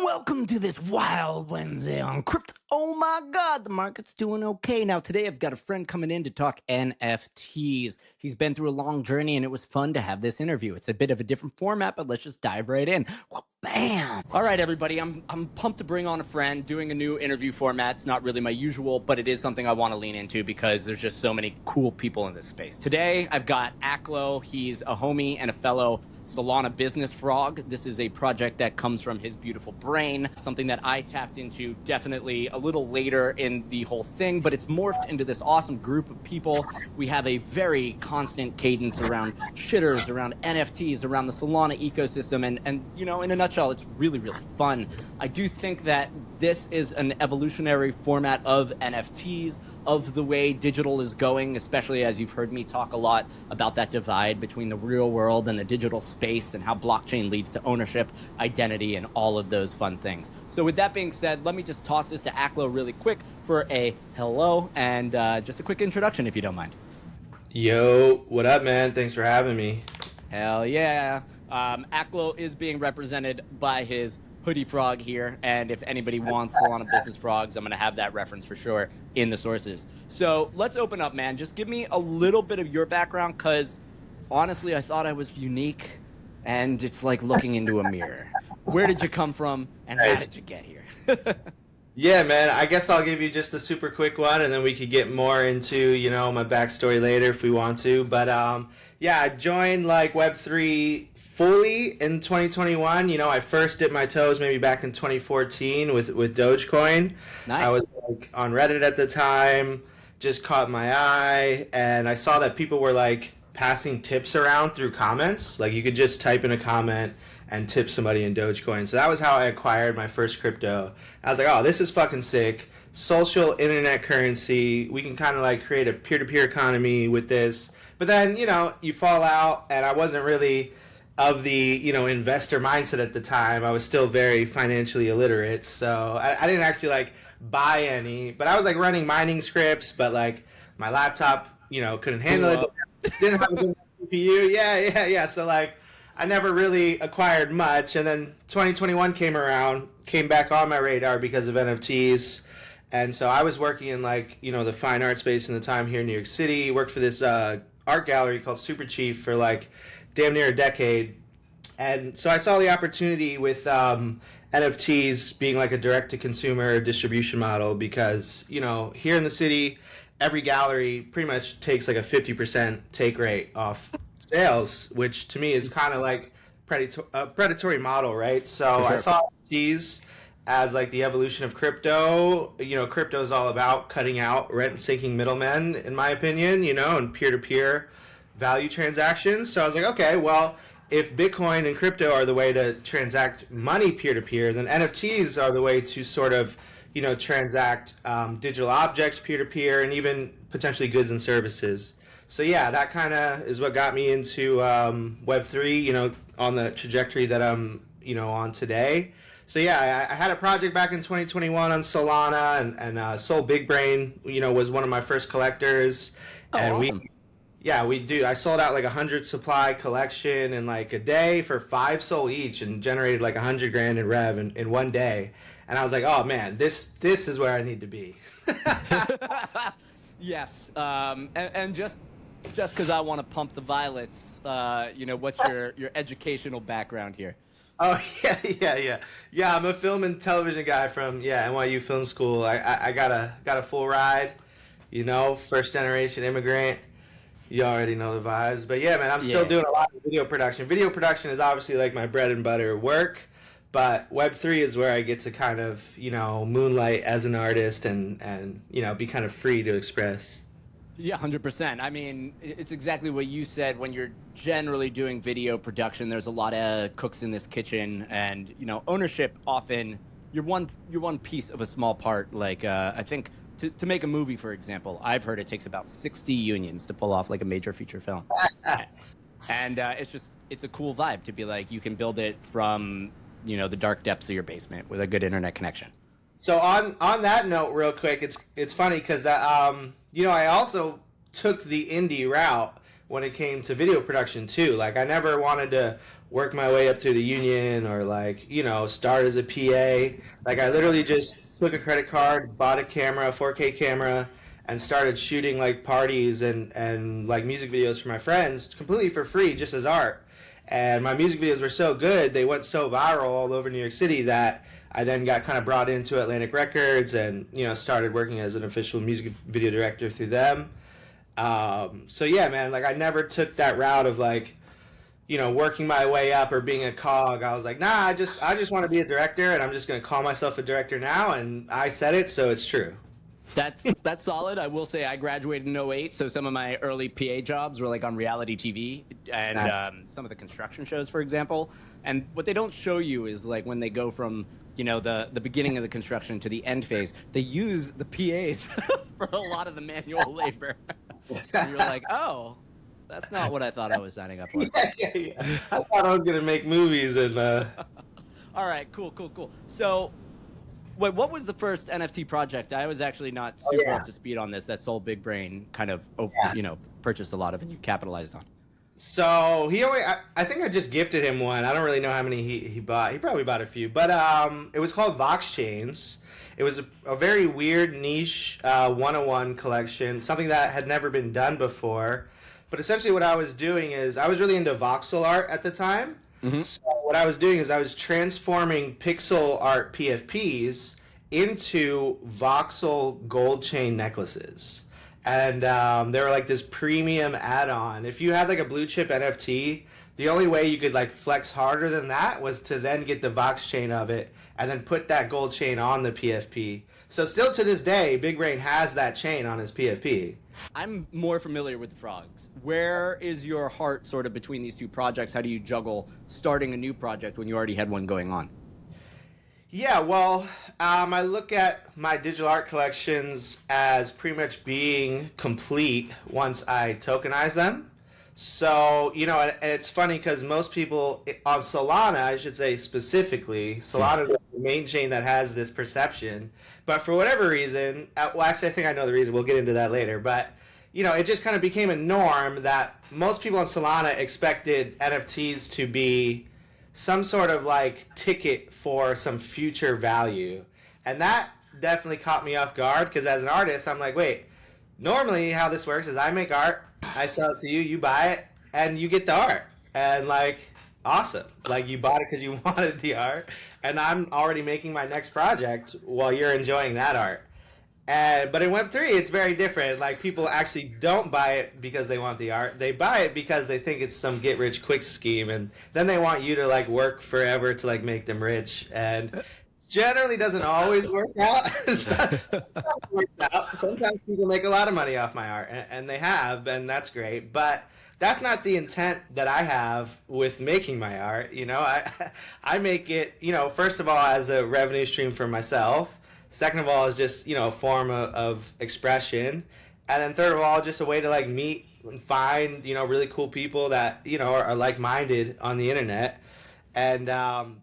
Welcome to this wild Wednesday on Crypto. Oh my God, the market's doing okay. Now, today I've got a friend coming in to talk NFTs. He's been through a long journey and it was fun to have this interview. It's a bit of a different format, but let's just dive right in. Well, bam! All right, everybody, I'm pumped to bring on a friend, doing a new interview format. It's not really my usual, but it is something I want to lean into because there's just so many cool people in this space. Today, I've got Aklo. He's a homie and a fellow Solana Business Frog. This is a project that comes from his beautiful brain, something that I tapped into definitely a little later in the whole thing, but it's morphed into this awesome group of people. We have a very constant cadence around shitters, around NFTs, around the Solana ecosystem, and you know, in a nutshell, it's really, really fun. I do think that this is an evolutionary format of NFTs, of the way digital is going, especially as you've heard me talk a lot about that divide between the real world and the digital space and how blockchain leads to ownership, identity, and all of those fun things. So with that being said, let me just toss this to Aklo really quick for a hello and just a quick introduction, if you don't mind. Yo, what up, man? Thanks for having me. Hell yeah. Aklo is being represented by his hoodie frog here, and if anybody wants Solana Business Frogs, I'm going to have that reference for sure in the sources. So let's open up, man. Just give me a little bit of your background, because honestly, I thought I was unique, and it's like looking into a mirror. Where did you come from, and how did you get here? Yeah, man, I guess I'll give you just a super quick one, and then we could get more into, you know, my backstory later if we want to. But yeah, I joined like Web3 fully in 2021. You know, I first dipped my toes maybe back in 2014 with Dogecoin. Nice. I was like on Reddit at the time, just caught my eye, and I saw that people were like passing tips around through comments. Like you could just type in a comment and tip somebody in Dogecoin. So that was how I acquired my first crypto. I was like, oh, this is fucking sick. Social internet currency. We can kind of like create a peer-to-peer economy with this. But then, you know, you fall out, and I wasn't really of the, you know, investor mindset at the time. I was still very financially illiterate. So I didn't actually like buy any, but I was like running mining scripts, but like my laptop, you know, couldn't handle it. Didn't have a good CPU. Yeah. So like, I never really acquired much, and then 2021 came around, came back on my radar because of NFTs, and so I was working in like, you know, the fine art space in the time here in New York City, worked for this art gallery called Super Chief for like damn near a decade, and so I saw the opportunity with NFTs being like a direct-to-consumer distribution model because, you know, here in the city, every gallery pretty much takes like a 50% take rate off sales, which to me is kind of like a predatory model, right? So For sure. I saw NFTs as like the evolution of crypto. You know, crypto is all about cutting out rent-seeking middlemen, in my opinion, you know, and peer-to-peer value transactions. So I was like, okay, well, if Bitcoin and crypto are the way to transact money peer-to-peer, then NFTs are the way to sort of, you know, transact digital objects peer-to-peer and even potentially goods and services. So yeah, that kind of is what got me into Web3, you know, on the trajectory that I'm, you know, on today. So yeah, I had a project back in 2021 on Solana, and Soul Big Brain, you know, was one of my first collectors. Oh, And awesome. I sold out like 100 supply collection in like a day for 5 Soul each, and generated like 100 grand in rev in one day. And I was like, oh man, this is where I need to be. Yes, and just because I want to pump the violets, you know, what's your educational background here? Oh yeah. I'm a film and television guy from NYU Film School. I got a full ride, you know, first generation immigrant. You already know the vibes. But yeah, man, I'm still doing a lot of video production. Video production is obviously like my bread and butter work, but Web3 is where I get to kind of, you know, moonlight as an artist and you know, be kind of free to express. Yeah, 100%. I mean, it's exactly what you said. When you're generally doing video production, there's a lot of cooks in this kitchen, and you know, ownership often you're one piece of a small part. Like I think to make a movie, for example, I've heard it takes about 60 unions to pull off like a major feature film, and it's a cool vibe to be like you can build it from, you know, the dark depths of your basement with a good internet connection. So on that note, real quick, it's funny because you know, I also took the indie route when it came to video production too. Like I never wanted to work my way up through the union or like, start as a PA. Like I literally just took a credit card, bought a camera, 4K camera, and started shooting like parties and like music videos for my friends completely for free just as art. And my music videos were so good, they went so viral all over New York City that I then got kind of brought into Atlantic Records and, started working as an official music video director through them. So yeah, man, like I never took that route of like, working my way up or being a cog. I was like, nah, I just want to be a director, and I'm just going to call myself a director now. And I said it, so it's true. That's solid. I will say I graduated in '08, so some of my early PA jobs were like on reality TV and some of the construction shows, for example. And what they don't show you is like when they go from the beginning of the construction to the end phase, they use the PAs for a lot of the manual labor. And you're like, oh, that's not what I thought I was signing up for. Yeah. I thought I was gonna make movies and. All right, cool. So. Wait, what was the first NFT project? I was actually not super up to speed on this. That Soul Big Brain kind of, purchased a lot of and you capitalized on. So I think I just gifted him one. I don't really know how many he bought. He probably bought a few, but it was called Vox Chains. It was a very weird niche 101 collection, something that had never been done before. But essentially, what I was doing is I was really into voxel art at the time. Mm-hmm. So what I was doing is I was transforming pixel art PFPs into voxel gold chain necklaces. And they were like this premium add-on. If you had like a blue chip NFT, the only way you could like flex harder than that was to then get the Vox chain of it and then put that gold chain on the PFP. So still to this day, Big Brain has that chain on his PFP. I'm more familiar with the frogs. Where is your heart sort of between these two projects? How do you juggle starting a new project when you already had one going on? Yeah, well, I look at my digital art collections as pretty much being complete once I tokenize them. So, and it's funny because most people on Solana, I should say specifically, Solana is the main chain that has this perception. But for whatever reason, well, actually, I think I know the reason. We'll get into that later. But, it just kind of became a norm that most people on Solana expected NFTs to be some sort of like ticket for some future value. And that definitely caught me off guard because as an artist, I'm like, wait, normally how this works is I make art, I sell it to you, you buy it, and you get the art. And like, awesome. Like you bought it because you wanted the art, and I'm already making my next project while you're enjoying that art. But in Web3, it's very different. Like people actually don't buy it because they want the art. They buy it because they think it's some get-rich-quick scheme, and then they want you to like work forever to like make them rich. And generally doesn't always work out. Sometimes people make a lot of money off my art, and they have, and that's great. But that's not the intent that I have with making my art. I make it, first of all, as a revenue stream for myself. Second of all, is just, a form of expression. And then third of all, just a way to like meet and find, really cool people that, are like-minded on the internet. And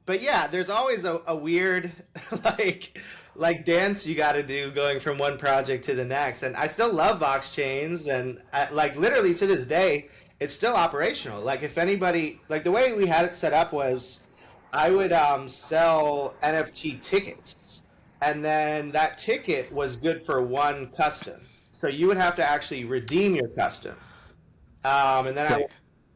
but yeah, there's always a weird like dance you got to do going from one project to the next. And I still love Vox Chains, and like literally to this day, it's still operational. Like if anybody, like the way we had it set up was, I would sell NFT tickets, and then that ticket was good for one custom. So you would have to actually redeem your custom, and then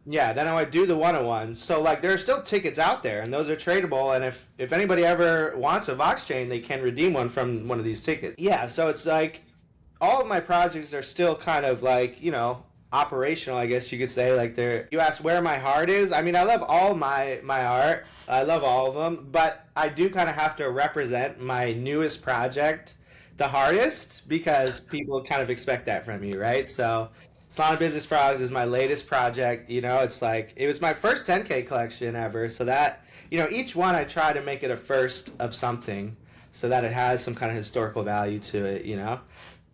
then I would do the 101. So like there are still tickets out there, and those are tradable. And if anybody ever wants a Vox chain, they can redeem one from one of these tickets. Yeah, so it's like all of my projects are still kind of like operational, I guess you could say. Like they're. You asked where my heart is. I mean, I love all my art. I love all of them, but I do kind of have to represent my newest project the hardest because people kind of expect that from you, right? So. Solana Business Frogs is my latest project. It's like, it was my first 10K collection ever. So that, each one I try to make it a first of something so that it has some kind of historical value to it,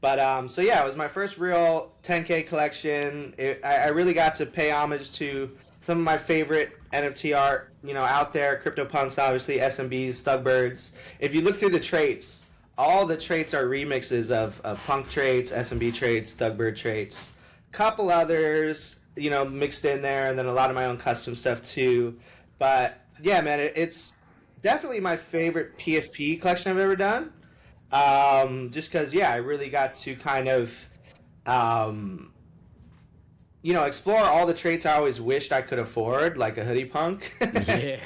But, so yeah, it was my first real 10K collection. I really got to pay homage to some of my favorite NFT art, out there. CryptoPunks, obviously, SMBs, Thugbirds. If you look through the traits, all the traits are remixes of punk traits, SMB traits, Thugbird traits. Couple others mixed in there, and then a lot of my own custom stuff too. But yeah, man, it's definitely my favorite PFP collection I've ever done. Just because, yeah, I really got to kind of, um, explore all the traits I always wished I could afford, like a hoodie punk, Yeah.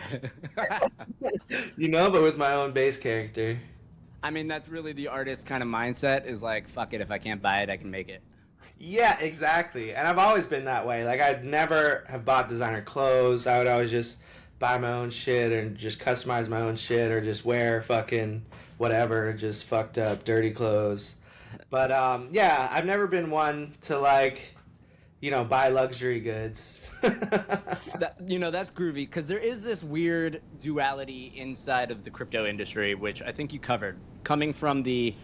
but with my own base character. I mean, that's really the artist kind of mindset is like, fuck it, if I can't buy it, I can make it. Yeah, exactly. And I've always been that way. Like, I'd never have bought designer clothes. I would always just buy my own shit and just customize my own shit or just wear fucking whatever, just fucked up, dirty clothes. But yeah, I've never been one to like, buy luxury goods. That's groovy because there is this weird duality inside of the crypto industry, which I think you covered, coming from the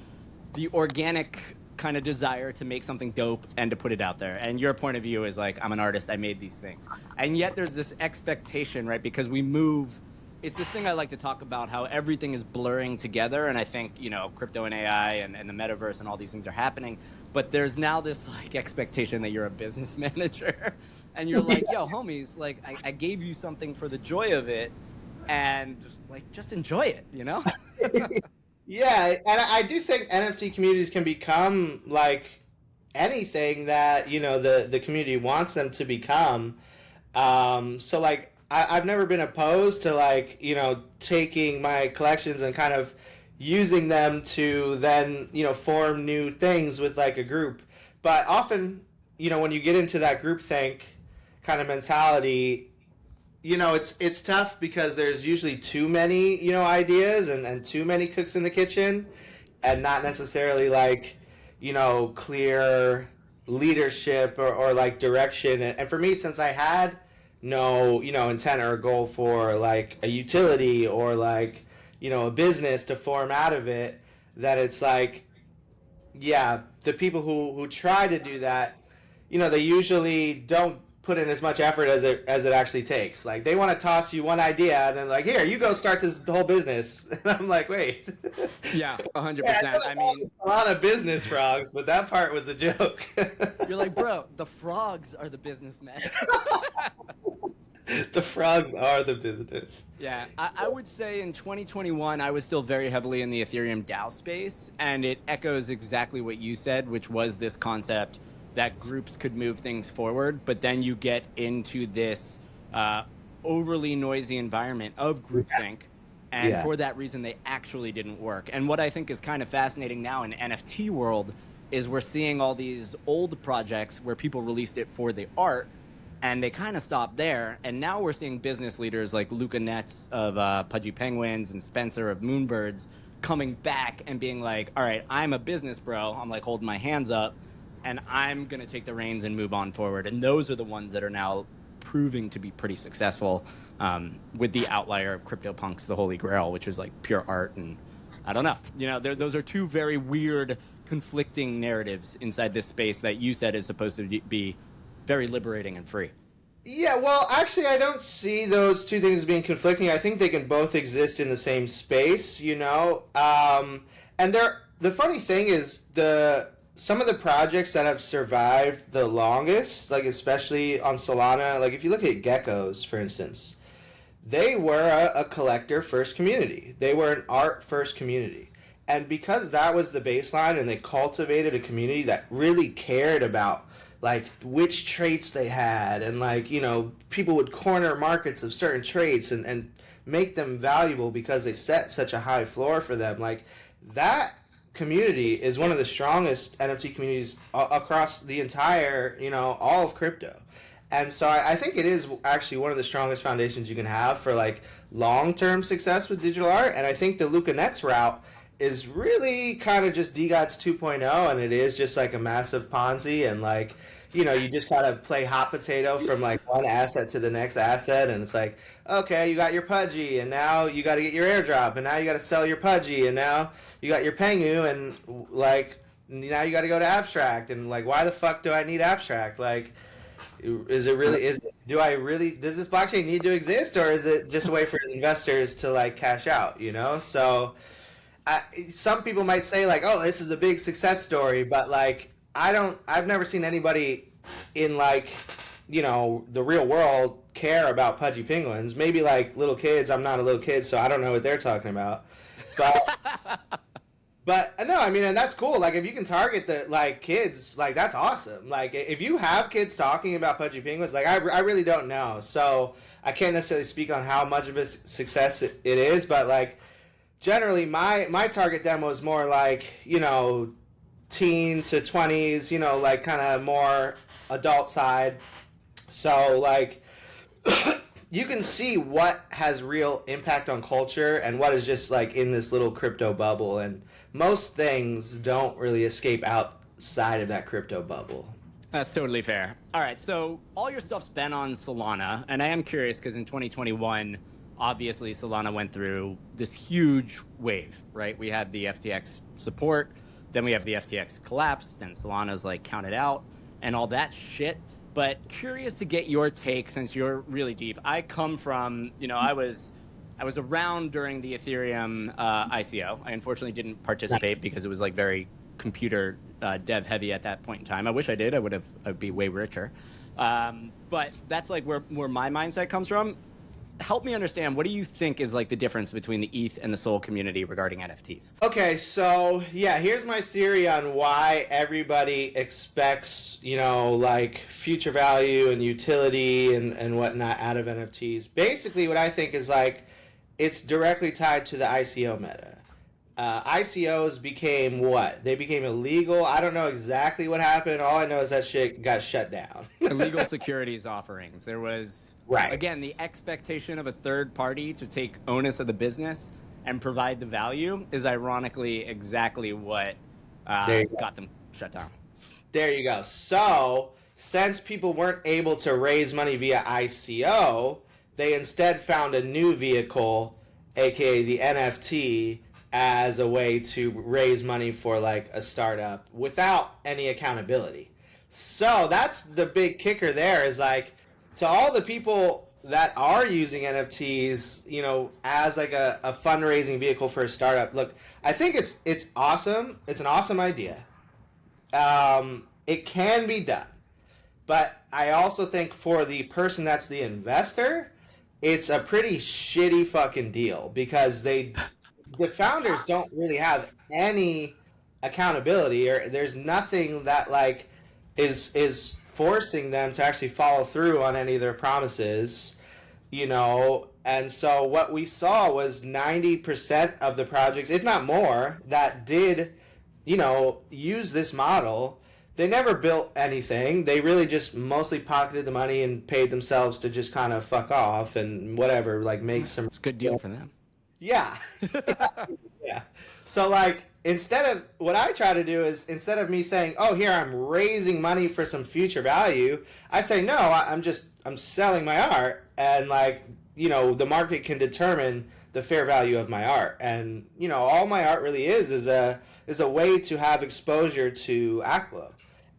organic kind of desire to make something dope and to put it out there. And your point of view is like, I'm an artist, I made these things. And yet there's this expectation, right? Because we move, it's this thing I like to talk about, how everything is blurring together. And I think, crypto and AI and the metaverse and all these things are happening. But there's now this like expectation that you're a business manager and you're like, yo, homies, like I gave you something for the joy of it and like, just enjoy it, Yeah, and I do think NFT communities can become like anything that the community wants them to become. So like I've never been opposed to like taking my collections and kind of using them to then form new things with like a group. But often when you get into that groupthink kind of mentality, it's tough because there's usually too many ideas and too many cooks in the kitchen, and not necessarily like clear leadership or like direction. And for me, since I had no intent or goal for like a utility or like a business to form out of it, that it's like, yeah, the people who try to do that, they usually don't put in as much effort as it actually takes. Like, they want to toss you one idea and then like, here, you go start this whole business. And I'm like, wait. Yeah, 100%. Yeah, I mean, a lot of business frogs, but that part was a joke. you're like, bro, the frogs are the businessmen. The frogs are the business. Yeah, I would say in 2021, I was still very heavily in the Ethereum DAO space, and it echoes exactly what you said, which was this concept that groups could move things forward, but then you get into this overly noisy environment of groupthink, and for that reason, they actually didn't work. And what I think is kind of fascinating now in NFT world is we're seeing all these old projects where people released it for the art, and they kind of stopped there. And now we're seeing business leaders like Luca Netz of Pudgy Penguins and Spencer of Moonbirds coming back and being like, all right, I'm a business bro. I'm like holding my hands up, and I'm going to take the reins and move on forward. And those are the ones that are now proving to be pretty successful, with the outlier of CryptoPunks, the Holy Grail, which is like pure art. And I don't know, those are two very weird, conflicting narratives inside this space that you said is supposed to be very liberating and free. Yeah, well, actually, I don't see those two things being conflicting. I think they can both exist in the same space, and the funny thing is some of the projects that have survived the longest, like especially on Solana, like if you look at geckos, for instance, they were a collector first community. They were an art first community. And because that was the baseline and they cultivated a community that really cared about like which traits they had, and like, people would corner markets of certain traits and make them valuable because they set such a high floor for them. Like, that community is one of the strongest NFT communities across the entire, all of crypto. And so I think it is actually one of the strongest foundations you can have for like long-term success with digital art. And I think the Luca Netz route is really kind of just DGOTS 2.0, and it is just like a massive Ponzi, and like, you just kind of play hot potato from like one asset to the next asset, and it's like, okay, you got your Pudgy, and now you got to get your airdrop, and now you got to sell your Pudgy, and now you got your Pengu, and like now you got to go to abstract, and like, why the fuck do I need abstract? Like, does this blockchain need to exist, or is it just a way for investors to like cash out? So some people might say like, oh, this is a big success story, but like I've never seen anybody in like the real world care about pudgy penguins. Maybe like little kids. I'm not a little kid, so I don't know what they're talking about. But but no, I mean, and that's cool. Like, if you can target the like kids, like that's awesome. Like, if you have kids talking about pudgy penguins, like I really don't know. So I can't necessarily speak on how much of a success it is, but like generally, my target demo is more like teen to 20s, like kind of more adult side. So like you can see what has real impact on culture and what is just like in this little crypto bubble, and most things don't really escape outside of that crypto bubble. That's totally fair. All right, so all your stuff's been on Solana, and I am curious because in 2021, obviously Solana went through this huge wave, right? We had the FTX support, then we have the FTX collapse, then Solana's like counted out and all that shit. But curious to get your take since you're really deep. I come from, I was around during the Ethereum ICO. I unfortunately didn't participate because it was like very computer dev heavy at that point in time. I wish I did. I'd be way richer. But that's like where my mindset comes from. Help me understand, what do you think is like the difference between the ETH and the Sol community regarding NFTs? Okay, so yeah, here's my theory on why everybody expects, like future value and utility and whatnot out of NFTs. Basically, what I think is like it's directly tied to the ICO meta. ICOs became what? They became illegal. I don't know exactly what happened. All I know is that shit got shut down. Illegal securities offerings. There was, right. Again, the expectation of a third party to take onus of the business and provide the value is ironically exactly what got them shut down. There you go. So, since people weren't able to raise money via ICO, they instead found a new vehicle, aka the NFT, as a way to raise money for like a startup without any accountability. So that's the big kicker there, is like, to all the people that are using NFTs, as like a fundraising vehicle for a startup, look, I think it's awesome. It's an awesome idea. It can be done. But I also think for the person that's the investor, it's a pretty shitty fucking deal, because the founders don't really have any accountability, or there's nothing that like is forcing them to actually follow through on any of their promises, and so what we saw was 90% of the projects, if not more, that did use this model, they never built anything. They really just mostly pocketed the money and paid themselves to just kind of fuck off and whatever, like make some. It's a good deal for them. Yeah. Yeah. So like, what I try to do is, instead of me saying, oh, here, I'm raising money for some future value, I say, no, I'm selling my art, and like, the market can determine the fair value of my art. And, all my art really is a way to have exposure to Aklo.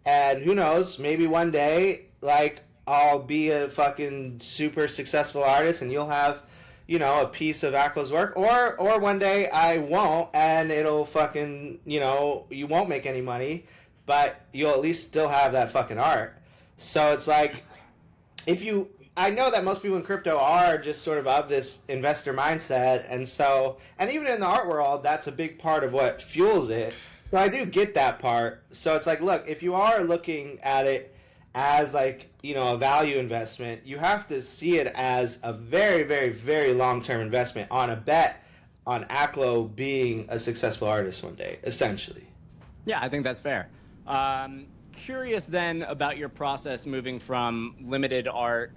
And who knows, maybe one day, like, I'll be a fucking super successful artist and you'll have, a piece of Aklo's work, or one day I won't, and it'll fucking, you won't make any money, but you'll at least still have that fucking art. So it's like, I know that most people in crypto are just sort of this investor mindset, and even in the art world, that's a big part of what fuels it. So I do get that part. So it's like, look, if you are looking at it as like, a value investment, you have to see it as a very, very, very long-term investment on a bet on Aklo being a successful artist one day, essentially. Yeah, I think that's fair. Curious then about your process moving from limited art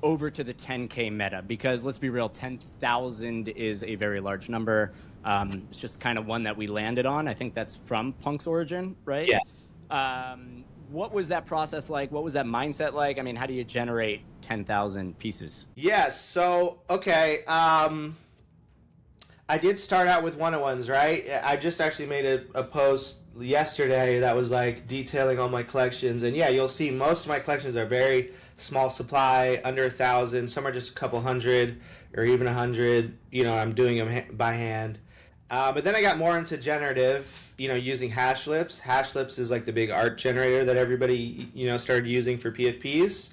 over to the 10K meta, because let's be real, 10,000 is a very large number. It's just kind of one that we landed on. I think that's from Punk's origin, right? Yeah. What was that process like? What was that mindset like? I mean, how do you generate 10,000 pieces? Yeah, so, okay. I did start out with one-on-ones, right? I just actually made a post yesterday that was like detailing all my collections. And yeah, you'll see most of my collections are very small supply, under 1,000. Some are just a couple hundred or even 100. I'm doing them by hand. But then I got more into generative, using Hashlips. Hashlips is like the big art generator that everybody, started using for PFPs.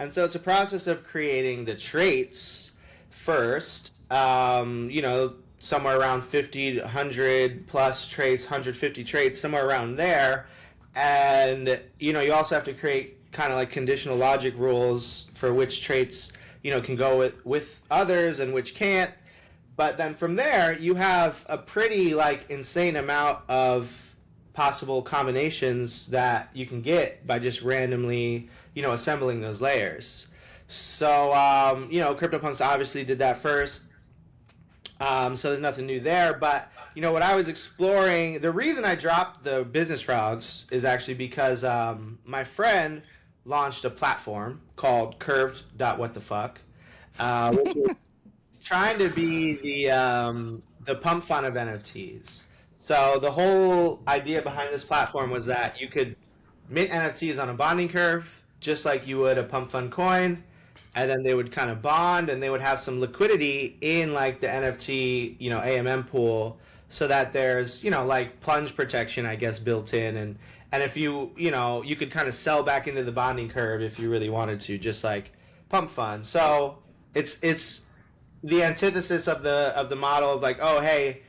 And so it's a process of creating the traits first, somewhere around 50, 100 plus traits, 150 traits, somewhere around there. And, you also have to create kind of like conditional logic rules for which traits, can go with others and which can't. But then from there, you have a pretty like insane amount of possible combinations that you can get by just randomly, assembling those layers. So, CryptoPunks obviously did that first. So there's nothing new there. But, what I was exploring, the reason I dropped the Business Frogs is actually because my friend launched a platform called curved.whatthefuck, which is trying to be the pump fund of NFTs. So the whole idea behind this platform was that you could mint NFTs on a bonding curve, just like you would a pump fund coin, and then they would kind of bond, and they would have some liquidity in like the NFT, AMM pool, so that there's like plunge protection, I guess, built in, and if you could kind of sell back into the bonding curve if you really wanted to, just like pump fund. So it's the antithesis of the model of like, oh hey,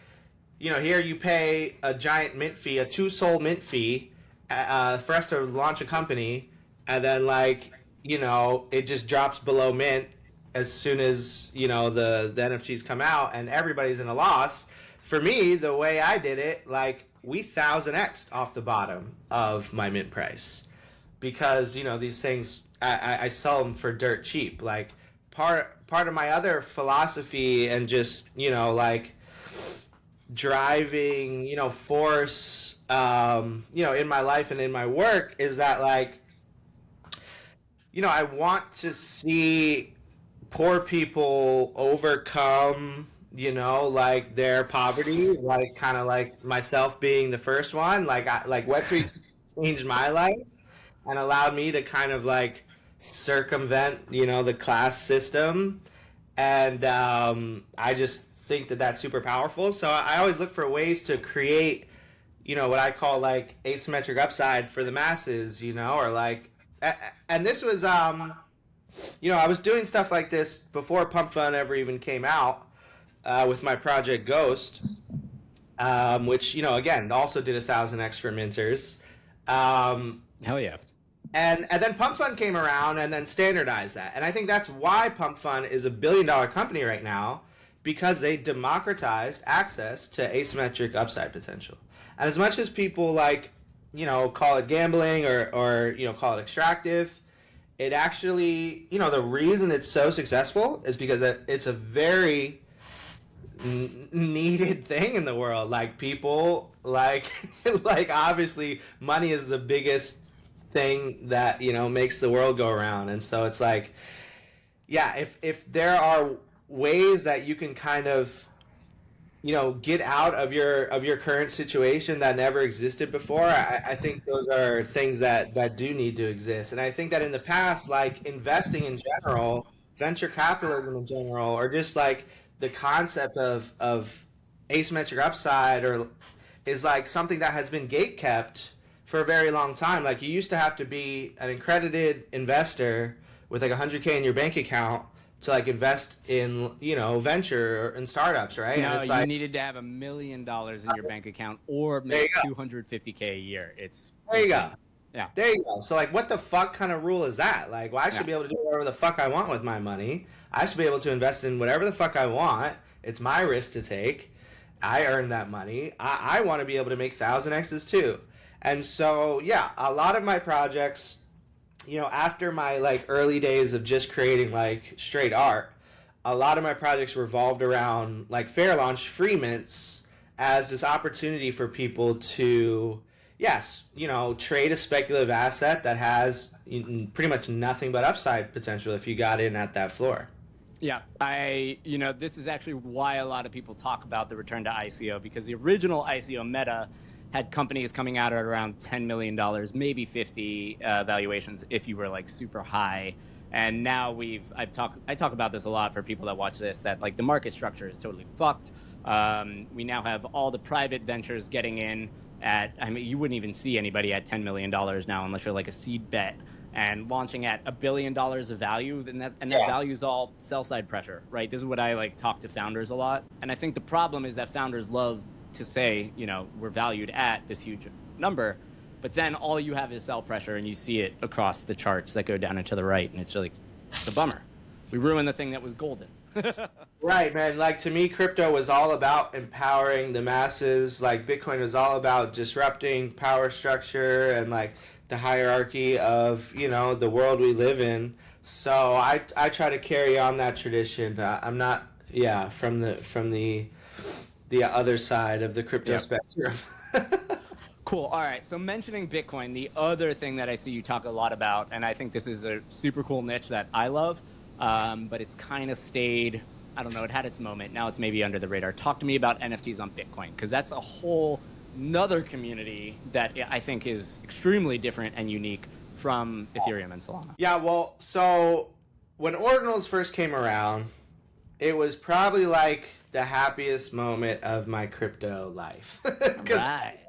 here you pay a giant mint fee, a 2 SOL mint fee, for us to launch a company, and then like it just drops below mint as soon as the NFTs come out, and everybody's in a loss. For me, the way I did it, like we 1000x off the bottom of my mint price, because these things I sell them for dirt cheap. Like part of my other philosophy and just like driving force in my life and in my work is that like I want to see poor people overcome like their poverty, like kind of like myself being the first one. Like Web3 changed my life and allowed me to kind of like circumvent the class system, and I just think that that's super powerful. So I always look for ways to create what I call like asymmetric upside for the masses, or like, and this was I was doing stuff like this before Pump Fund ever even came out, with my project Ghost, which again also did 1000x for minters. Hell yeah. And then Pump Fund came around and then standardized that. And I think that's why Pump Fund is $1 billion company right now, because they democratized access to asymmetric upside potential. And as much as people like, call it gambling or call it extractive, it actually, the reason it's so successful is because it's a very needed thing in the world. Like people like like obviously money is the biggest thing that makes the world go around, and so it's like, yeah, if there are ways that you can kind of get out of your current situation that never existed before, I think those are things that do need to exist. And I think that in the past, like investing in general, venture capitalism in general, or just like the concept of asymmetric upside or is like something that has been gate kept for a very long time. Like you used to have to be an accredited investor with like 100K in your bank account to like invest in venture and startups, right? No, and it's you like, needed to have $1 million in your bank account or make 250K a year. It's there you go. Yeah. There you go. So like, what the fuck kind of rule is that? Like, well, I should be able to do whatever the fuck I want with my money. I should be able to invest in whatever the fuck I want. It's my risk to take. I earn that money. I want to be able to make 1000x's too. And so, yeah, a lot of my projects, after my like early days of just creating like straight art, a lot of my projects revolved around like fair launch free mints as this opportunity for people to, yes, trade a speculative asset that has pretty much nothing but upside potential if you got in at that floor. Yeah, this is actually why a lot of people talk about the return to ICO, because the original ICO meta had companies coming out at around $10 million, maybe 50 valuations if you were like super high. And now I talk about this a lot for people that watch this, that like the market structure is totally fucked. We now have all the private ventures getting in at, I mean, you wouldn't even see anybody at $10 million now unless you're like a seed bet. and launching at $1 billion of value, and that value is all sell side pressure, right? This is what I like talk to founders a lot, and I think the problem is that founders love to say, you know, we're valued at this huge number, but then all you have is sell pressure, and you see it across the charts that go down and to the right, and it's really, it's a bummer. We ruined the thing that was golden. Right, man. Like, to me, crypto was all about empowering the masses. Like, Bitcoin was all about disrupting power structure and like the hierarchy of, you know, the world we live in. So I try to carry on that tradition. I'm not, yeah, from the other side of the crypto spectrum. Cool. All right. So mentioning Bitcoin, the other thing that I see you talk a lot about, and I think this is a super cool niche that I love, but it's kind of stayed, I don't know, it had its moment. Now it's maybe under the radar. Talk to me about NFTs on Bitcoin, because that's a whole another community that I think is extremely different and unique from Ethereum and Solana. Yeah, well, so when Ordinals first came around, it was probably like the happiest moment of my crypto life. Right.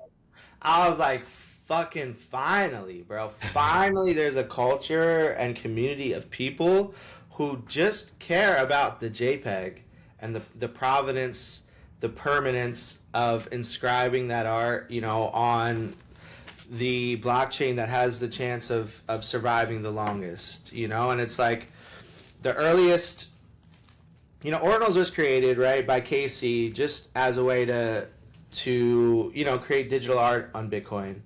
I was like, fucking finally, bro. Finally, there's a culture and community of people who just care about the JPEG and the provenance, the permanence of inscribing that art, you know, on the blockchain that has the chance of surviving the longest, you know? And it's like the earliest, you know, Ordinals was created, right, by Casey just as a way to you know, create digital art on Bitcoin.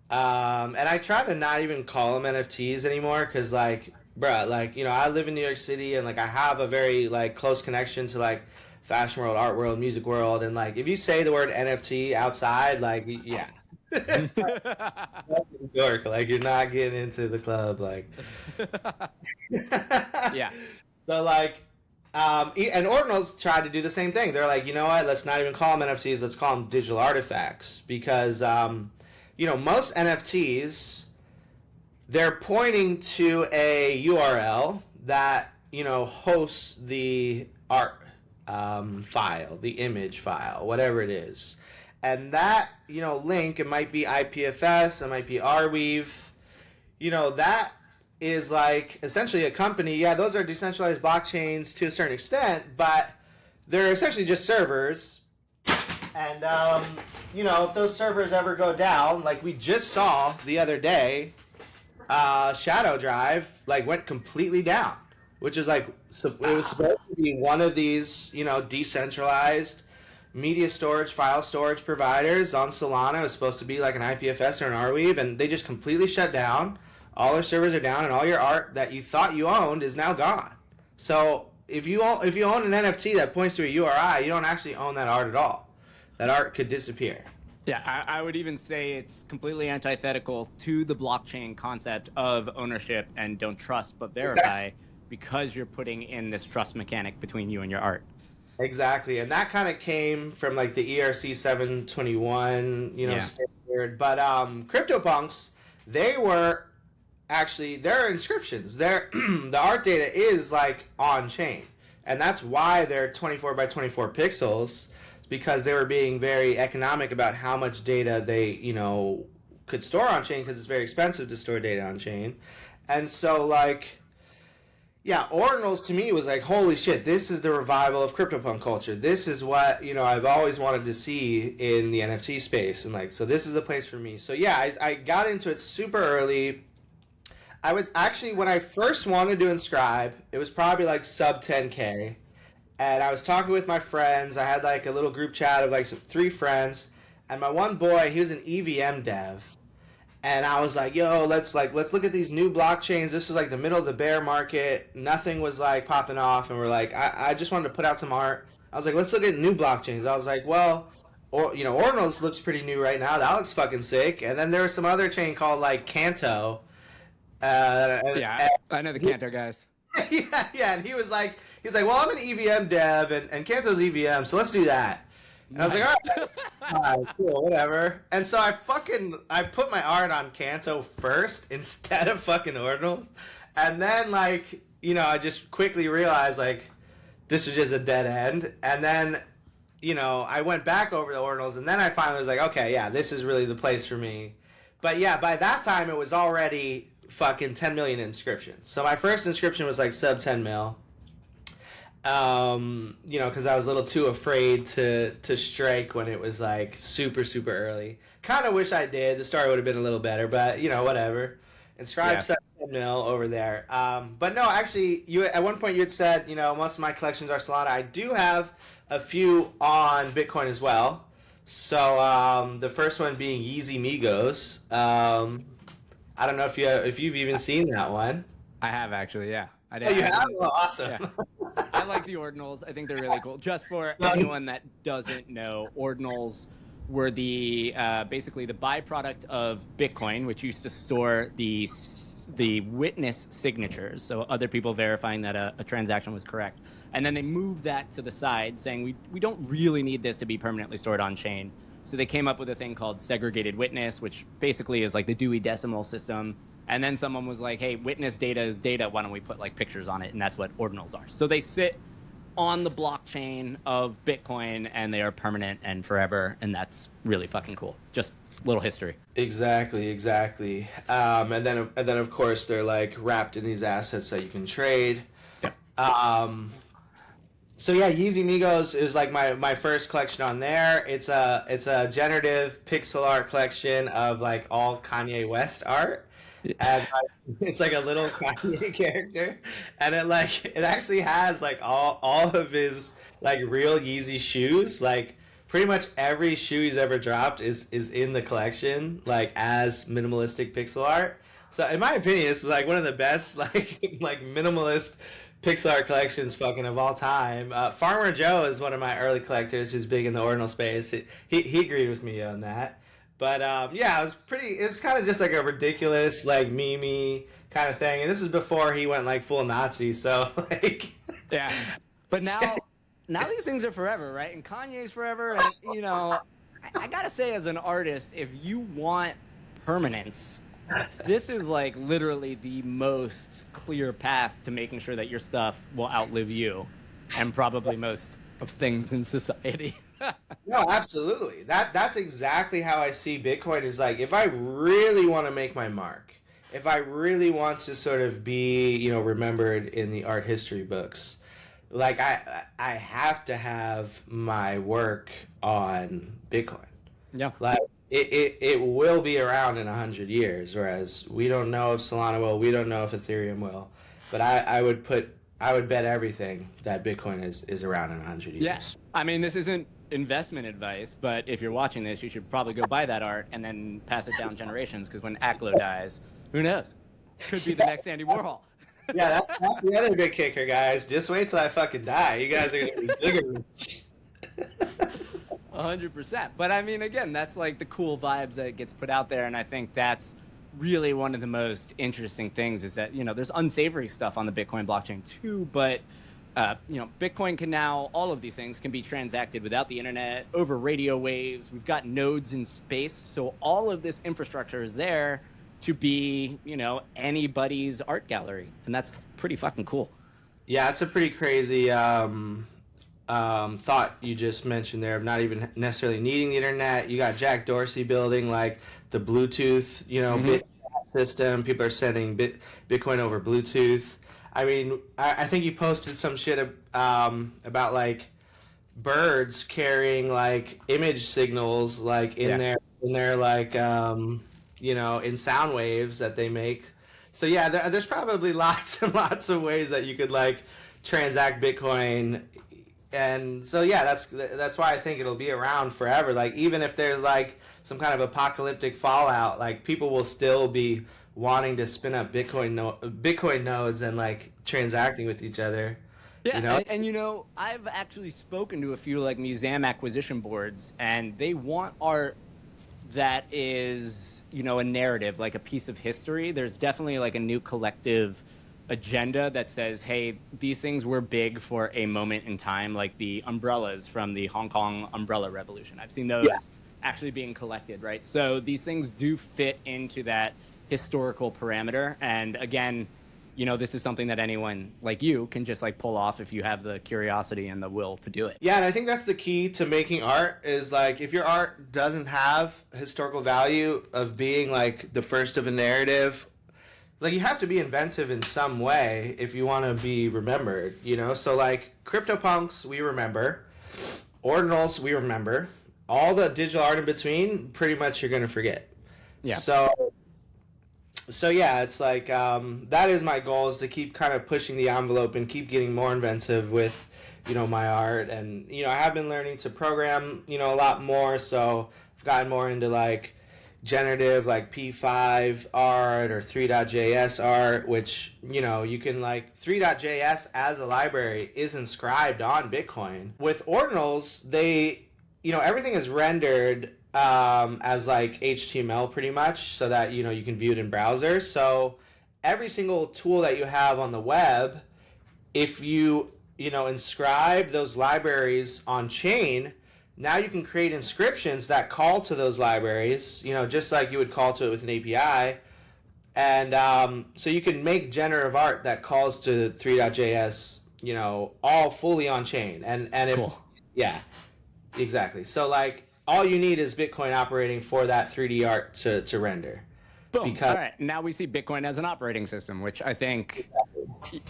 And I try to not even call them NFTs anymore because, like, bruh, like, you know, I live in New York City and, like, I have a very, like, close connection to, like, fashion world, art world, music world. And, like, if you say the word NFT outside, like, yeah. Dork, like, you're not getting into the club, like. Yeah. So, like, and Ordinals tried to do the same thing. They're like, you know what? Let's not even call them NFTs. Let's call them digital artifacts because, you know, most NFTs, they're pointing to a URL that, you know, hosts the art file, the image file, whatever it is. And that, you know, link, it might be IPFS, it might be Arweave, you know, that is like essentially a company. Yeah, those are decentralized blockchains to a certain extent, but they're essentially just servers. And, you know, if those servers ever go down, like we just saw the other day, Shadow Drive, like, went completely down, which is like, so it was supposed to be one of these, you know, decentralized media storage, file storage providers on Solana. It was supposed to be like an IPFS or an Arweave, and they just completely shut down. All their servers are down, and all your art that you thought you owned is now gone. So if you own an NFT that points to a URI, you don't actually own that art at all. That art could disappear. Yeah, I would even say it's completely antithetical to the blockchain concept of ownership and don't trust but verify, because you're putting in this trust mechanic between you and your art. Exactly, and that kind of came from like the ERC 721, you know, standard. But CryptoPunks, they were actually, their inscriptions, their the art data is like on chain, and that's why they're 24 by 24 pixels, because they were being very economic about how much data they, you know, could store on chain, because it's very expensive to store data on chain. And so, like, yeah, Ordinals to me was like, holy shit, this is the revival of CryptoPunk culture. This is what, you know, I've always wanted to see in the NFT space. And like, so this is a place for me. So yeah, I got into it super early. I was actually, when I first wanted to inscribe, it was probably like sub 10K. And I was talking with my friends. I had like a little group chat of like 3 friends. And my one boy, he was an EVM dev. And I was like, yo, let's look at these new blockchains. This is like the middle of the bear market. Nothing was like popping off. And we're like, I just wanted to put out some art. I was like, let's look at new blockchains. I was like, well, or, you know, Ordinals looks pretty new right now. That looks fucking sick. And then there was some other chain called like Canto. Yeah, I know the Canto guys. yeah. And he was like, well, I'm an EVM dev and Canto's EVM, so let's do that. And I was like, all right, cool, whatever. And so I put my art on Canto first instead of fucking Ordinals. And then, like, you know, I just quickly realized, like, this was just a dead end. And then, you know, I went back over the Ordinals, and then I finally was like, okay, yeah, this is really the place for me. But yeah, by that time it was already fucking 10 million inscriptions. So my first inscription was like sub 10 mil. You know, because I was a little too afraid to strike when it was like super super early. Kind of wish I did. The story would have been a little better, but you know, whatever. Inscribe Yeah. 7 mil over there. But no, actually, you at one point you had said, you know, most of my collections are Solana. I do have a few on Bitcoin as well. So the first one being Yeezy Migos. I don't know if you've even seen that one. I have actually, yeah. I Oh, did. you I have? didn't. Oh, awesome. Yeah. I like the ordinals. I think they're really cool. Just for No, anyone that doesn't know, ordinals were the basically the byproduct of Bitcoin, which used to store the witness signatures, so other people verifying that a transaction was correct. And then they moved that to the side, saying we don't really need this to be permanently stored on chain. So they came up with a thing called segregated witness, which basically is like the Dewey Decimal System. And then someone was like, hey, witness data is data. Why don't we put like pictures on it? And that's what ordinals are. So they sit on the blockchain of Bitcoin and they are permanent and forever. And that's really fucking cool. Just little history. exactly, exactly. And then of course they're like wrapped in these assets that you can trade. Yep. So yeah, Yeezy Migos is like my first collection on there. It's a generative pixel art collection of like all Kanye West art, and like, it's like a little Kanye character, and it actually has like all of his like real Yeezy shoes. Like pretty much every shoe he's ever dropped is in the collection, like as minimalistic pixel art. So in my opinion, it's like one of the best like minimalist pixel art collections fucking of all time. Farmer Joe is one of my early collectors who's big in the ordinal space. He agreed with me on that. But yeah, it's kind of just like a ridiculous like meme kind of thing. And this is before he went like full Nazi. So like Yeah. But now these things are forever, right? And Kanye's forever. And, you know, I got to say, as an artist, if you want permanence, this is like literally the most clear path to making sure that your stuff will outlive you and probably most of things in society. no, absolutely. That's exactly how I see Bitcoin is like if I really want to make my mark, if I really want to sort of be, you know, remembered in the art history books, like I have to have my work on Bitcoin. Yeah. Like it will be around in 100 years, whereas we don't know if Solana will, we don't know if Ethereum will. But I would bet everything that Bitcoin is around in 100 years. Yeah. I mean, this isn't investment advice, but if you're watching this, you should probably go buy that art and then pass it down generations, because when Aklo dies, who knows? Could be the next Andy Warhol. Yeah, that's the other big kicker, guys. Just wait till I fucking die. You guys are gonna be bigger. 100%. But I mean, again, that's like the cool vibes that gets put out there, and I think that's really one of the most interesting things is that, you know, there's unsavory stuff on the Bitcoin blockchain too, but you know, Bitcoin can now, all of these things can be transacted without the internet, over radio waves. We've got nodes in space, so all of this infrastructure is there to be, you know, anybody's art gallery, and that's pretty fucking cool. Yeah, it's a pretty crazy thought you just mentioned there of not even necessarily needing the internet. You got Jack Dorsey building like the Bluetooth, you know, bit system. People are sending Bitcoin over Bluetooth. I mean, I think you posted some shit about like birds carrying like image signals like in their like you know, in sound waves that they make. So yeah, there's probably lots and lots of ways that you could like transact Bitcoin, and so yeah, that's why I think it'll be around forever. Like even if there's like some kind of apocalyptic fallout, like people will still be wanting to spin up Bitcoin nodes and like transacting with each other. Yeah, You know? and you know, I've actually spoken to a few like museum acquisition boards, and they want art that is, you know, a narrative, like a piece of history. There's definitely like a new collective agenda that says, hey, these things were big for a moment in time, like the umbrellas from the Hong Kong umbrella revolution. I've seen those actually being collected, right? So these things do fit into that historical parameter. And again, you know, this is something that anyone like you can just like pull off if you have the curiosity and the will to do it. Yeah, and I think that's the key to making art is like if your art doesn't have historical value of being like the first of a narrative, like you have to be inventive in some way if you want to be remembered, you know? So like CryptoPunks, we remember. Ordinals, we remember. All the digital art in between, pretty much you're going to forget. Yeah. So yeah, it's like that is my goal, is to keep kind of pushing the envelope and keep getting more inventive with, you know, my art. And, you know, I have been learning to program, you know, a lot more. So I've gotten more into like generative, like P5 art or 3.js art, which, you know, you can like 3.js as a library is inscribed on Bitcoin. With Ordinals, they, you know, everything is rendered as like HTML pretty much, so that, you know, you can view it in browsers. So every single tool that you have on the web, if you know, inscribe those libraries on chain, now you can create inscriptions that call to those libraries, you know, just like you would call to it with an API. And so you can make generative art that calls to 3.js, you know, all fully on chain. And if, Cool. yeah, exactly. So like all you need is Bitcoin operating for that 3D art to render. Boom. Because All right. Now we see Bitcoin as an operating system, which I think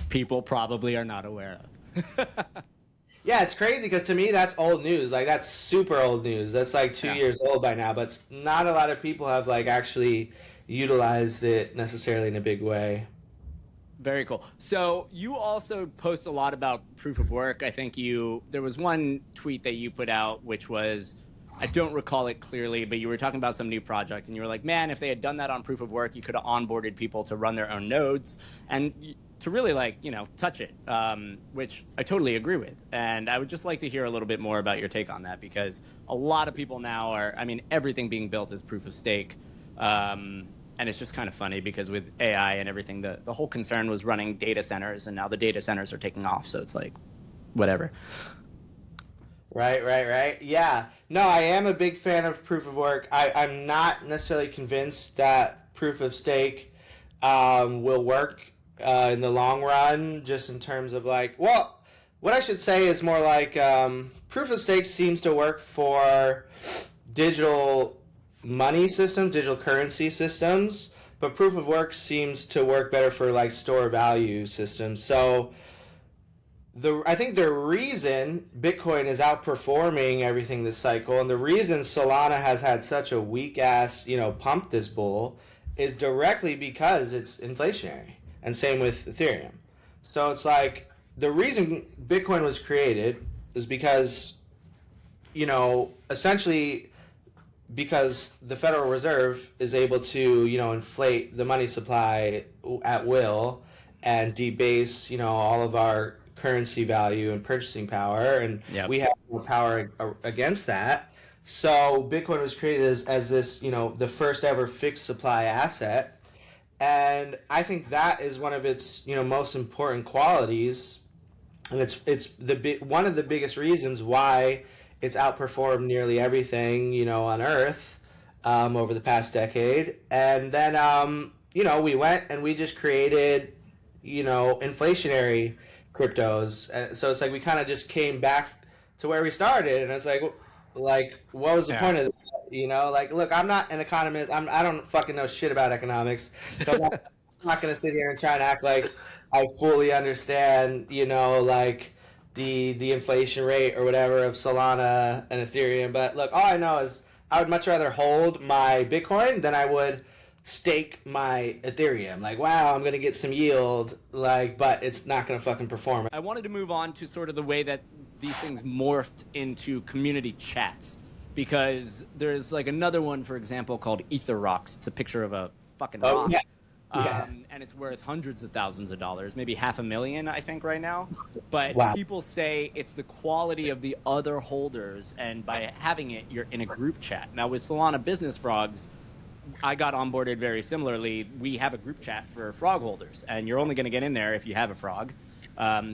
people probably are not aware of. yeah, it's crazy because to me that's old news. Like that's super old news. That's like 2 years old by now, but not a lot of people have like actually utilized it necessarily in a big way. Very cool. So you also post a lot about proof of work. I think there was one tweet that you put out, which was, I don't recall it clearly, but you were talking about some new project and you were like, man, if they had done that on proof of work, you could have onboarded people to run their own nodes and to really like, you know, touch it, which I totally agree with. And I would just like to hear a little bit more about your take on that, because a lot of people now are, I mean, everything being built is proof of stake. And it's just kind of funny because with AI and everything, the whole concern was running data centers, and now the data centers are taking off. So it's like, whatever. Right. Yeah. No, I am a big fan of proof of work. I'm not necessarily convinced that proof of stake will work in the long run, just in terms of like, well, what I should say is more like proof of stake seems to work for digital money systems, digital currency systems, but proof of work seems to work better for like store value systems. So I think the reason Bitcoin is outperforming everything this cycle, and the reason Solana has had such a weak ass, you know, pump this bull, is directly because it's inflationary. And same with Ethereum. So it's like the reason Bitcoin was created is because, you know, essentially because the Federal Reserve is able to, you know, inflate the money supply at will and debase, you know, all of our currency value and purchasing power, and Yep. we have more power against that. So Bitcoin was created as this, you know, the first ever fixed supply asset, and I think that is one of its, you know, most important qualities, and it's one of the biggest reasons why it's outperformed nearly everything, you know, on Earth over the past decade. And then you know, we went and we just created, you know, inflationary cryptos. And so it's like we kind of just came back to where we started, and it's like what was the point of that? You know, like, look, I'm not an economist. I don't fucking know shit about economics, so I'm not going to sit here and try and act like I fully understand, you know, like the inflation rate or whatever of Solana and Ethereum. But look, all I know is I would much rather hold my Bitcoin than I would stake my Ethereum. Like, wow, I'm gonna get some yield, like, but it's not gonna fucking perform. I wanted to move on to sort of the way that these things morphed into community chats, because there's like another one, for example, called Ether Rocks. It's a picture of a fucking rock. Yeah. And it's worth hundreds of thousands of dollars, maybe $500,000, I think, right now. But Wow. people say it's the quality of the other holders, and by having it, you're in a group chat. Now, with Solana Business Frogs, I got onboarded very similarly. We have a group chat for frog holders, and you're only going to get in there if you have a frog.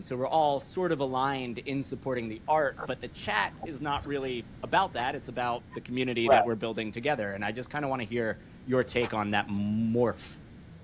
So we're all sort of aligned in supporting the art, but the chat is not really about that. It's about the community that we're building together. And I just kind of want to hear your take on that morph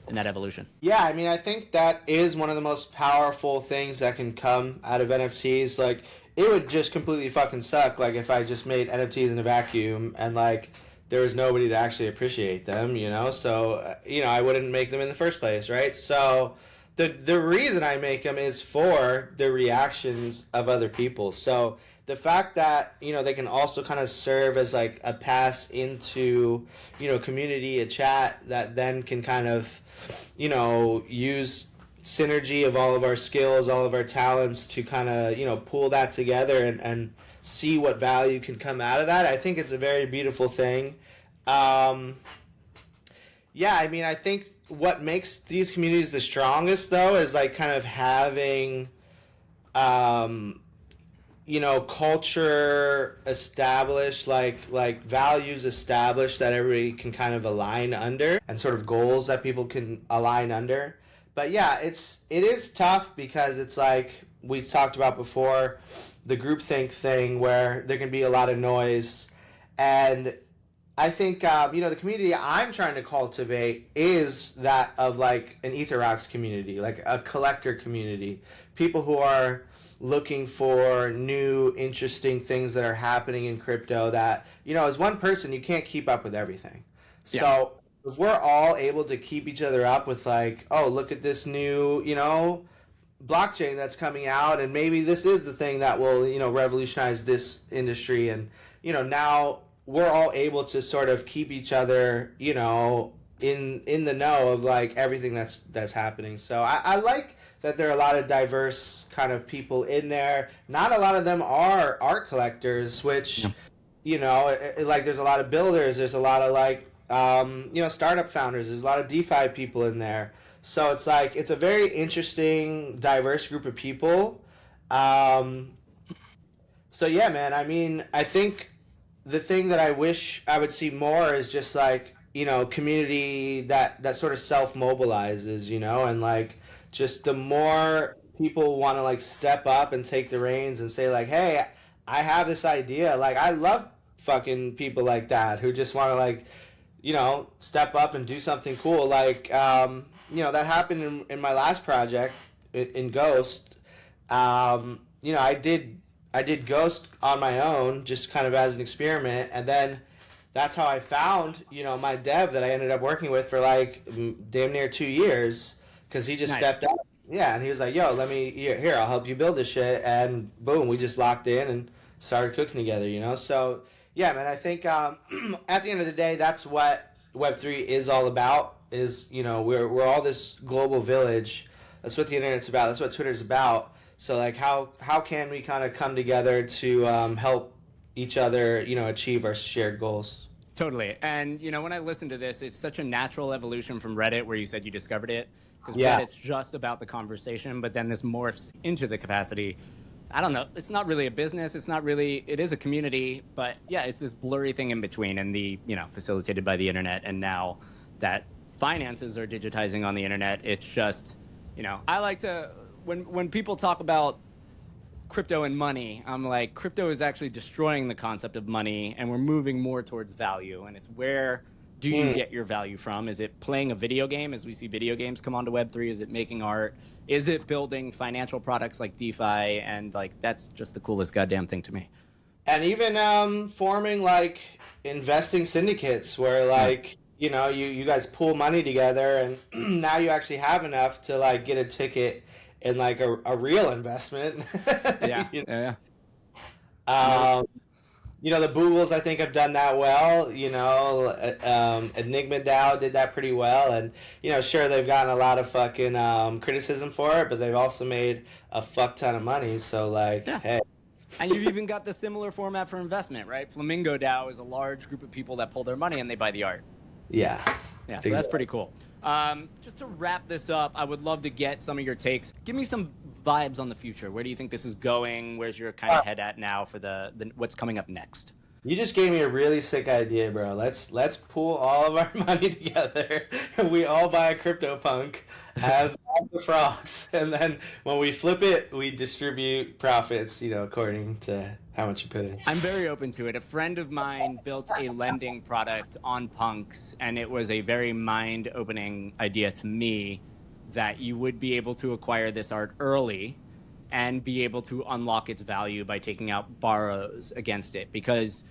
and that evolution. Yeah, I mean, I think that is one of the most powerful things that can come out of NFTs. Like, it would just completely fucking suck, like, if I just made NFTs in a vacuum and, like, there was nobody to actually appreciate them, you know. So I wouldn't make them in the first place, right? So the reason I make them is for the reactions of other people. So the fact that they can also kind of serve as like a pass into community, a chat that then can kind of use synergy of all of our skills, all of our talents to kind of pull that together and see what value can come out of that. I think it's a very beautiful thing. Yeah, I mean, I think what makes these communities the strongest though is like kind of having um, culture established, like values established that everybody can kind of align under, and sort of goals that people can align under. But yeah, it is tough because it's like we talked about before, the groupthink thing where there can be a lot of noise, and I think the community I'm trying to cultivate is that of like an Etherox community, like a collector community, people who are looking for new, interesting things that are happening in crypto. That as one person, you can't keep up with everything. Yeah. So if we're all able to keep each other up with like, oh, look at this new, blockchain that's coming out, and maybe this is the thing that will revolutionize this industry, and now we're all able to sort of keep each other in the know of like everything that's happening. So I like that there are a lot of diverse kind of people in there. Not a lot of them are art collectors, which like there's a lot of builders, there's a lot of like startup founders, there's a lot of DeFi people in there. So it's like it's a very interesting, diverse group of people. So yeah, man. I mean, I think the thing that I wish I would see more is just like community that sort of self mobilizes, and like just the more people want to like step up and take the reins and say like, hey, I have this idea. Like I love fucking people like that who just want to like step up and do something cool. Like that happened in my last project in Ghost. I did Ghost on my own, just kind of as an experiment, and then that's how I found my dev that I ended up working with for like damn near 2 years, because he just stepped up. Yeah, and he was like, "Yo, let me here. I'll help you build this shit," and boom, we just locked in and started cooking together. So yeah, man, I think at the end of the day, that's what Web3 is all about. Is we're all this global village. That's what the internet's about. That's what Twitter's about. So like how can we kind of come together to help each other achieve our shared goals? Totally. And when I listen to this, it's such a natural evolution from Reddit, where you said you discovered it, because Yeah. Reddit's just about the conversation, but then this morphs into the capacity. I don't know. It's not really a business. It's not really. It is a community, but yeah, it's this blurry thing in between, and the facilitated by the internet. And now that finances are digitizing on the internet, it's just I like to when people talk about crypto and money, I'm like, crypto is actually destroying the concept of money, and we're moving more towards value. And it's where do you get your value from? Is it playing a video game, as we see video games come onto Web3? Is it making art? Is it building financial products like DeFi? And like, that's just the coolest goddamn thing to me. And even forming like investing syndicates where like you guys pool money together, and now you actually have enough to like get a ticket in like a real investment. Yeah. Yeah. The Boogles I think have done that well. Enigma DAO did that pretty well, and sure they've gotten a lot of fucking criticism for it, but they've also made a fuck ton of money. So like, Yeah. hey. And you've even got the similar format for investment, right? Flamingo DAO is a large group of people that pull their money and they buy the art. Yeah. Yeah, so that's pretty cool. Just to wrap this up, I would love to get some of your takes. Give me some vibes on the future. Where do you think this is going? Where's your kind of head at now for the what's coming up next? You just gave me a really sick idea, bro. Let's pool all of our money together and we all buy a CryptoPunk as the frogs, and then when we flip it, we distribute profits, according to how much you put in. I'm very open to it. A friend of mine built a lending product on punks, and it was a very mind-opening idea to me that you would be able to acquire this art early and be able to unlock its value by taking out borrows against it, because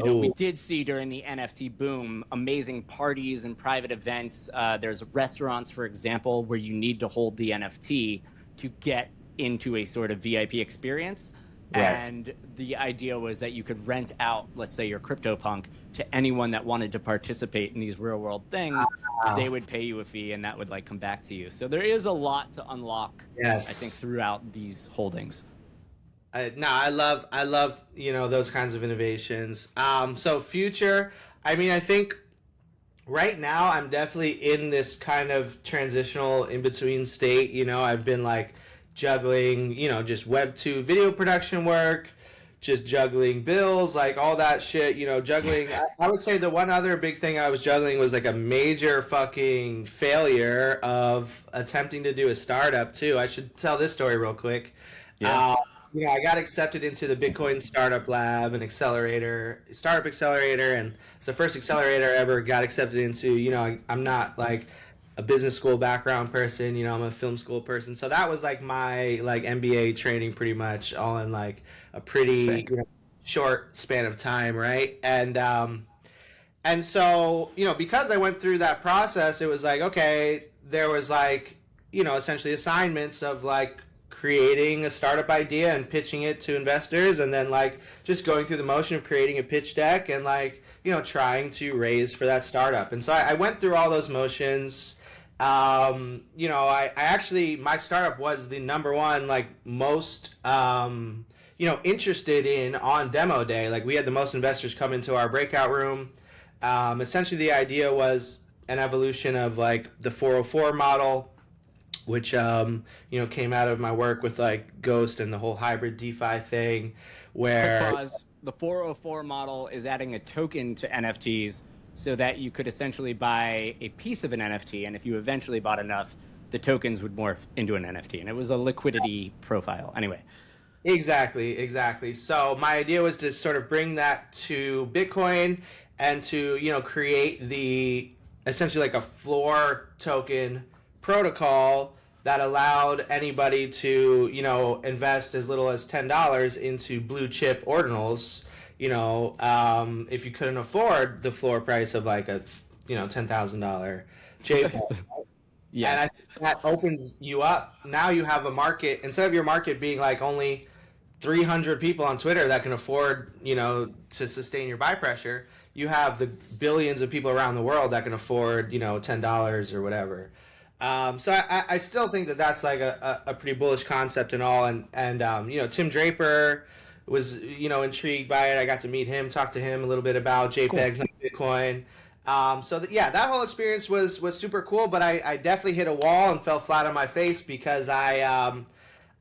We Oh, did see during the NFT boom amazing parties and private events. There's restaurants, for example, where you need to hold the NFT to get into a sort of VIP experience. right. And the idea was that you could rent out, let's say, your CryptoPunk to anyone that wanted to participate in these real world things. They Wow. would pay you a fee, and that would like come back to you. So there is a lot to unlock, I think, Yes. throughout these holdings. No, I love, those kinds of innovations. So future, I mean, I think right now I'm definitely in this kind of transitional in between state. I've been like juggling, just web 2 video production work, just juggling bills, like all that shit, juggling. I would say the one other big thing I was juggling was like a major fucking failure of attempting to do a startup too. I should tell this story real quick. Yeah. I got accepted into the Bitcoin Startup Lab, an startup accelerator, and it's the first accelerator I ever got accepted into. I'm not like a business school background person. I'm a film school person, so that was like my like MBA training, pretty much all in like a pretty Sick. short span of time, right? And so, because I went through that process, it was like, okay, there was like, essentially assignments of like creating a startup idea and pitching it to investors, and then like just going through the motion of creating a pitch deck and like, trying to raise for that startup. And so I went through all those motions. I actually, my startup was the number one, like most, interested in on demo day. Like we had the most investors come into our breakout room. Essentially, the idea was an evolution of like the 404 model, which came out of my work with like Ghost and the whole hybrid DeFi thing, Quick where pause. The 404 model is adding a token to NFTs so that you could essentially buy a piece of an NFT, and if you eventually bought enough, the tokens would morph into an NFT, and it was a liquidity profile. Anyway, exactly. So my idea was to sort of bring that to Bitcoin and to create the essentially like a floor token protocol that allowed anybody to invest as little as $10 into blue chip ordinals. If you couldn't afford the floor price of like a $10,000 JPEG. And I yes. think that opens you up. Now you have a market, instead of your market being like only 300 people on Twitter that can afford, to sustain your buy pressure. You have the billions of people around the world that can afford, $10 or whatever. So I still think that that's like a pretty bullish concept and all. And Tim Draper was, intrigued by it. I got to meet him, talk to him a little bit about Cool. JPEGs on Bitcoin. Yeah, that whole experience was super cool, but I definitely hit a wall and fell flat on my face because I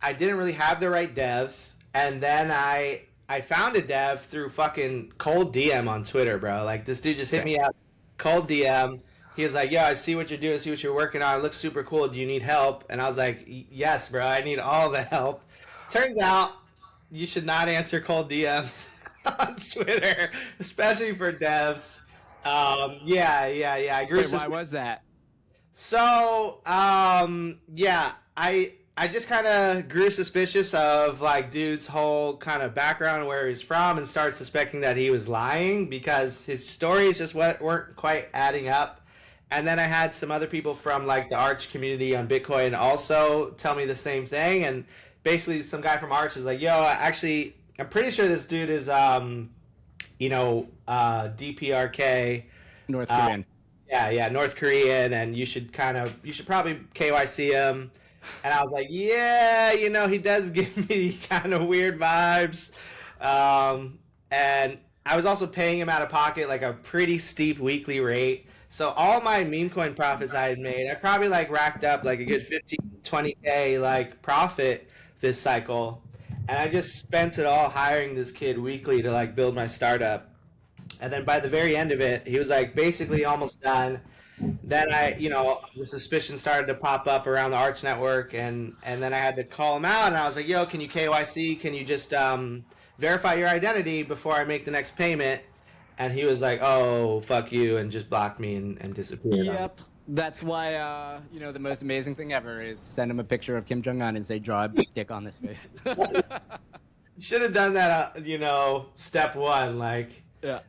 didn't really have the right dev, and then I found a dev through fucking cold DM on Twitter, bro. Like this dude just hit me Sick. up, cold DM. He was like, "Yo, I see what you're doing, see what you're working on. It looks super cool. Do you need help?" And I was like, "Yes, bro. I need all the help." Turns out you should not answer cold DMs on Twitter, especially for devs. Yeah. I grew Wait, why was that? so, yeah, I just kind of grew suspicious of like dude's whole kind of background and where he's from, and started suspecting that he was lying because his stories just weren't quite adding up. And then I had some other people from like the Arch community on Bitcoin also tell me the same thing, and basically some guy from Arch is like, "Yo, actually, I'm pretty sure this dude is DPRK." North Korean. Yeah, North Korean, and you should probably KYC him. And I was like, yeah, he does give me kind of weird vibes. And I was also paying him out of pocket like a pretty steep weekly rate. So all my meme coin profits I had made, I probably like racked up like a good 15, 20K like profit this cycle. And I just spent it all hiring this kid weekly to like build my startup. And then by the very end of it, he was like basically almost done. Then the suspicion started to pop up around the Arch network, and then I had to call him out, and I was like, "Yo, can you KYC? Can you just verify your identity before I make the next payment?" And he was like, "Oh, fuck you," and just blocked me and disappeared on me. Yep. That's why, the most amazing thing ever is send him a picture of Kim Jong Un and say, draw a dick on this face. Should have done that, step one, like. Yeah.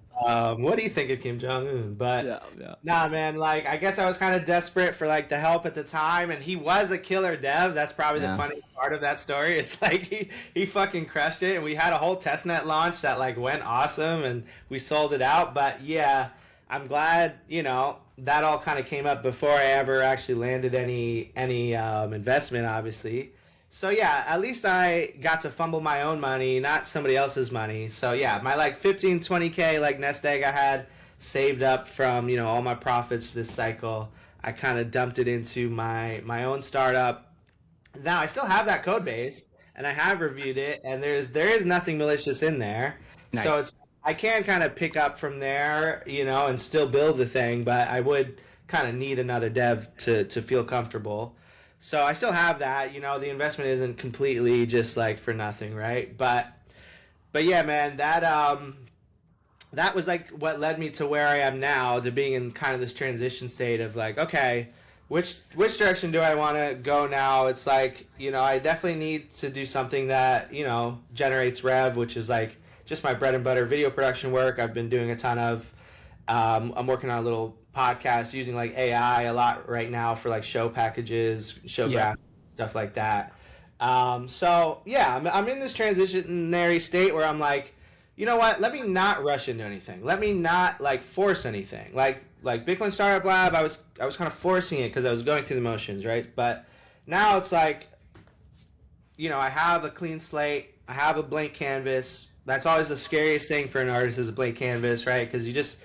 What do you think of Kim Jong Un? But Yeah. Yeah. nah, man. Like, I guess I was kind of desperate for like the help at the time, and he was a killer dev. That's probably the Yeah. funniest part of that story. It's like he fucking crushed it, and we had a whole testnet launch that like went awesome, and we sold it out. But yeah, I'm glad that all kind of came up before I ever actually landed any investment, obviously. So yeah, at least I got to fumble my own money, not somebody else's money. So yeah, my like 15, 20K like nest egg I had saved up from, all my profits this cycle. I kind of dumped it into my own startup. Now I still have that code base and I have reviewed it and there is nothing malicious in there. So Nice. I can kind of pick up from there, and still build the thing, but I would kind of need another dev to feel comfortable. So I still have that, the investment isn't completely just like for nothing, right? But yeah, man, that was like what led me to where I am now, to being in kind of this transition state of like, okay, which direction do I want to go now? It's like, I definitely need to do something that, generates rev, which is like just my bread and butter video production work. I've been doing a ton of. I'm working on a little podcast using like AI a lot right now for like show packages, show Yeah. graphics, stuff like that. So yeah, I'm in this transitionary state where I'm like, you know what? Let me not rush into anything. Let me not like force anything. Like Bitcoin Startup Lab, I was kind of forcing it because I was going through the motions, right? But now it's like, I have a clean slate. I have a blank canvas. That's always the scariest thing for an artist, is a blank canvas, right? Because you just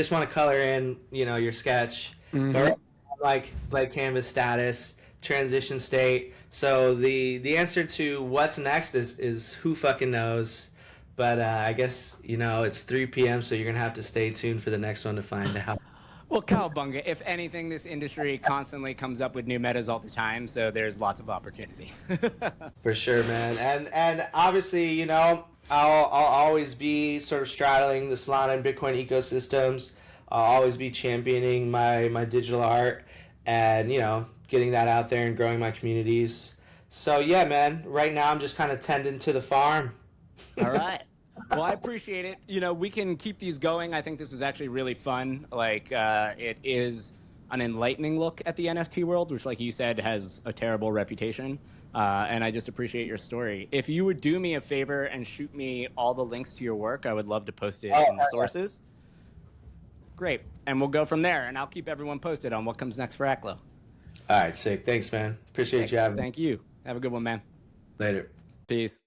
want to color in, your sketch. Mm-hmm. But right now, like blank canvas status, transition state. So the answer to what's next is who fucking knows. But I guess it's 3 p.m. So you're gonna have to stay tuned for the next one to find out. Well, cowabunga. If anything, this industry constantly comes up with new metas all the time, so there's lots of opportunity. For sure, man. And obviously, I'll always be sort of straddling the Solana and Bitcoin ecosystems. I'll always be championing my digital art and, getting that out there and growing my communities. So yeah, man, right now I'm just kind of tending to the farm. All right. Well, I appreciate it. We can keep these going. I think this was actually really fun. Like, it is an enlightening look at the NFT world, which, like you said, has a terrible reputation. And I just appreciate your story. If you would do me a favor and shoot me all the links to your work, I would love to post it in the sources. Great. And we'll go from there. And I'll keep everyone posted on what comes next for Aklo. All right, sick. Thanks, man. Appreciate you having me. Thank you. Have a good one, man. Later. Peace.